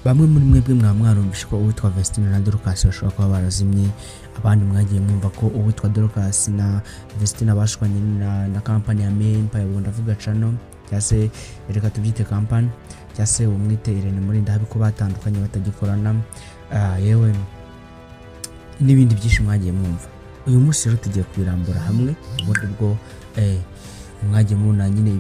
Bamwe muri mwebwe mwarumvishe ko uwitwa Vestina na Dorcas bashobora kuba barazimye, abandi mwagiye mwumva ko uwitwa Dorcas na Vestina bashwanye na company ya ME impamvu ndavuga channel cyase reka tubyite company cyase umwite Irene Murinda habiko batandukanye batagikorana yewe n'ibindi byinshi mwagiye mwumva. Uyu munsi rero tugiye kwirambura hamwe ubundi bwo mwagiye muna nyine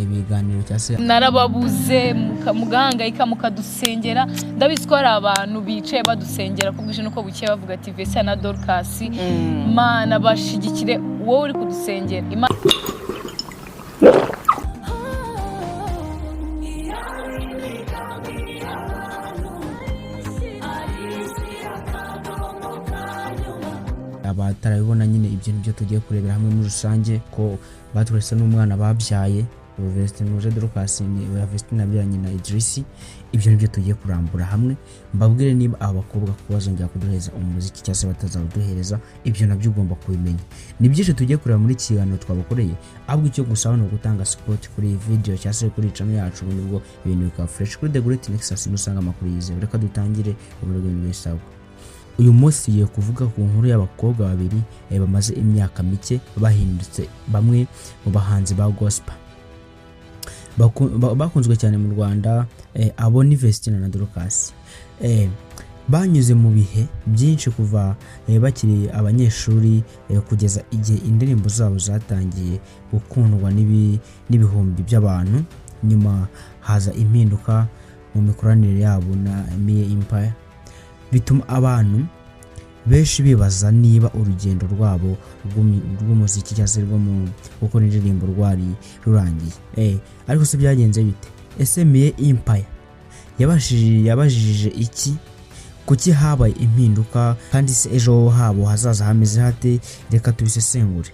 ibiganiro cyase narababuze mugahangayika mukadusengera. Ndabizi ko hari abantu bicaye badusengera kubwije nuko bukiye bavuga ati Vestina na Dorcas mana bashigikire wowe uri kudusengera. Abatarabibona nyine ibyo nibyo tugiye kurebera hamwe muri rusange ko batwese n'umwana babyaye Vestina na Dorcas ni Vestina byanye na Idrisi. Ibyo nibyo tugiye kurambura hamwe, mbabwire niba abakobwa kubazongera kuduhereza umuziki cyase batazawuduhereza, ibyo nabyo ugomba kubimenya. Ni byinshi tugiye kureba muri kiganiro twabakoreye, ahubwo icyo gusaba no gutanga support kuri iyi video cyase kuri channel yacu nibwo ibintu bika fresh kuri The Great Nexus musanga amakuru yize. Reka dutangire uburyo bw'ibisabwa. Uyu munsi tugiye kuvuga ku nkuru y'abakobwa babiri bamaze imyaka mike bahindutse bamwe mu bahanzi ba gospel bakunzwe cyane mu Rwanda. Abo ni Vestina na Dorcas. Banyuze mu bihe byinshi kuva bakiri abanyeshuri kugeza igihe indirimbo zabo zatangiye gukundwa n'ibihumbi by'abantu. Nyuma haza impinduka mu mikoranire yabo na ME Empire bituma abantu benshi bibaza niba urugendo rwabo rw'umuziki cyase rwo mu gukora indirimbo rwari rurangiye. Ariko se byagenze bite? Ese ME Empire yabajije iki? Kuki habaye impinduka kandi se ejo habo hazaza hameze hate? Reka tubisesengure.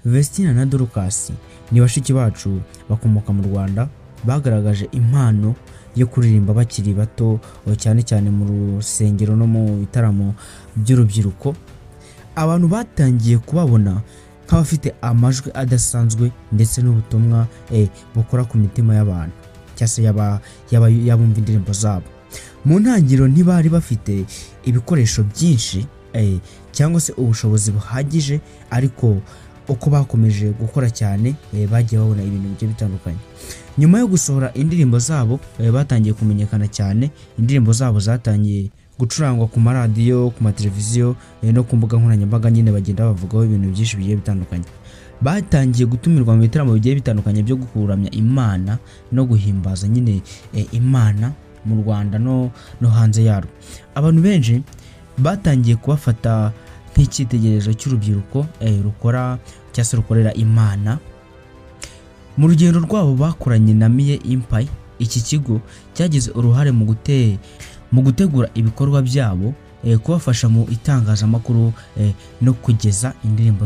Vestina na Dorcas ni bashiki bacu bakomoka mu Rwanda, bagaragaje impano yo kuririmba bakiri bato cyane cyane mu rusengero no mu bitaramo by'urubyiruko. Abantu batangiye kubabona nk'abafite amajwi adasanzwe ndetse n'ubutumwa bukora ku mitima y'abantu cyase yabumva indirimbo zabo. Mu ntangiriro ntibari bafite ibikoresho byinshi cyangwa se ubushobozi buhagije, ariko uko bakomeje gukora cyane bagiye babona ibintu bigiye bitandukanye. Nyuma yo gusohora indirimbo zabo batangiye kumenyekana cyane. Indirimbo zabo zatangiye gucurangwa ku maradiyo, ku mateleviziyo no ku mbuga nkoranyambaga, nyine bagenda bavugaho ibintu byinshi bigiye bitandukanye. Batangiye gutumirwa mu bitaramo bigiye bitandukanye byo gukuramya Imana no guhimbaza nyine Imana mu Rwanda no hanze yarwo. Abantu benshi batangiye kubafata nk'icyitegererezo cy'urubyiruko rukora cyase rukorera Imana. Mu rugendo rwabo bakoranye na ME Empire, iki kigo cyagize uruhare mu gutegura ibikorwa byabo, kubafasha mu itangazamakuru no kugeza indirimbo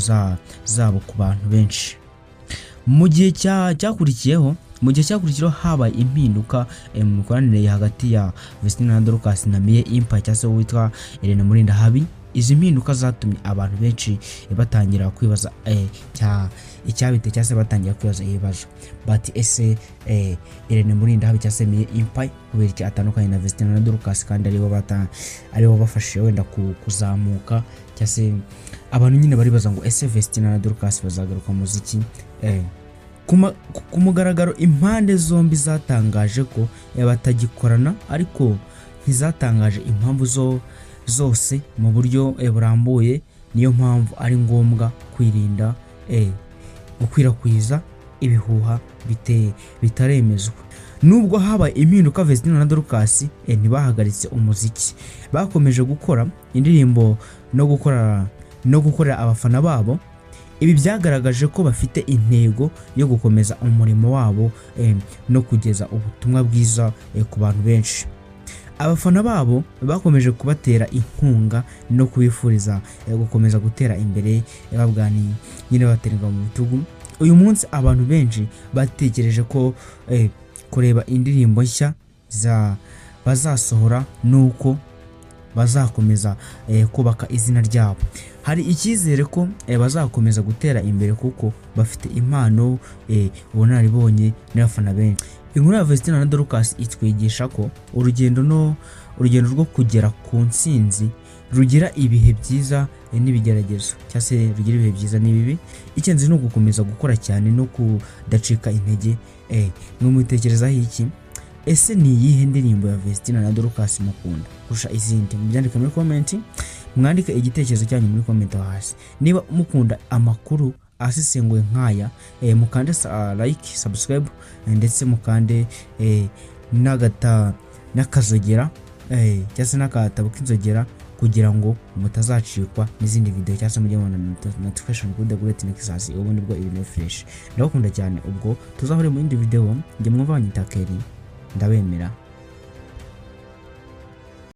zabo ku bantu benshi. Mu gihe cyakurikiyeho habaye impinduka mu mikoranire hagati ya Vestina na Dorcas na ME Empire cyase witwa Irene Murinda habi. Izi mpinduka zatumye abantu benshi batangira kwibaza icyabite cyase batangira kwibaza ibibazo bati ese Irene Murinda habi cyase ME Empire kubera iki atandukanye na Vestina na Dorcas kandi aribo bafashe wenda kuzamuka cyase. Abantu nyine baribaza ngo ese Vestina na Dorcas bazagaruka muziki. Ku mugaragaro impande zombi zatangaje ko batagikorana, ariko ntizatangaje impamvu zose mu buryo burambuye. Niyo mpamvu ari ngombwa kwirinda gukwirakwiza ibihuha bitaremezwa. Nubwo habaye impinduka, Vestina na Dorcas ntibahagaritse umuziki. Bakomeje gukora indirimbo no gukorera abafana babo. Ibi byagaragaje ko bafite intego yo gukomeza umurimo wabo no kugeza ubutumwa bwiza ku bantu benshi. Abafana babo bakomeje kubatera inkunga no kubifuriza gukomeza gutera imbere, babwani nyine baterwa mu bitugu. Uyu munsi abantu benshi batekereje ko kureba indirimbo nshya bazasohora nuko bazakomeza kubaka izina ryabo. Hari icyizere ko bazakomeza gutera imbere kuko bafite impano ubunararibonye n'abafana benshi. inkuru ya Vestina na Dorcas itwigisha ko urugendo rwo kugera ku ntsinzi rugira ibihe byiza n'ibigeragezo, cyangwa se rugira ibihe byiza n'ibibi. Icyinzi ni ugukomeza gukora cyane no kudacika intege. Mwitekerezaho iki? Ese ni iyihe ndirimbo ya Vestina na Dorcas mukunda kurusha izindi? Mubyandike muri comment, mwandike igitekerezo cyanyu muri comment hasi. Niba mukunda amakuru asesenguye nkaya, mukande like, subscribe, ndetse mukande n'akazogera, cyangwa se n'akatabo k'inzogera, kugira ngo mutazacikwa n'izindi video cyangwa se mujye mubona notification kuri the great next ubundi bwo ibintu fresh. Ndabakunda cyane, ubwo tuzahore mu yindi video. Njye mwumva abanyitakeri, ndabemera.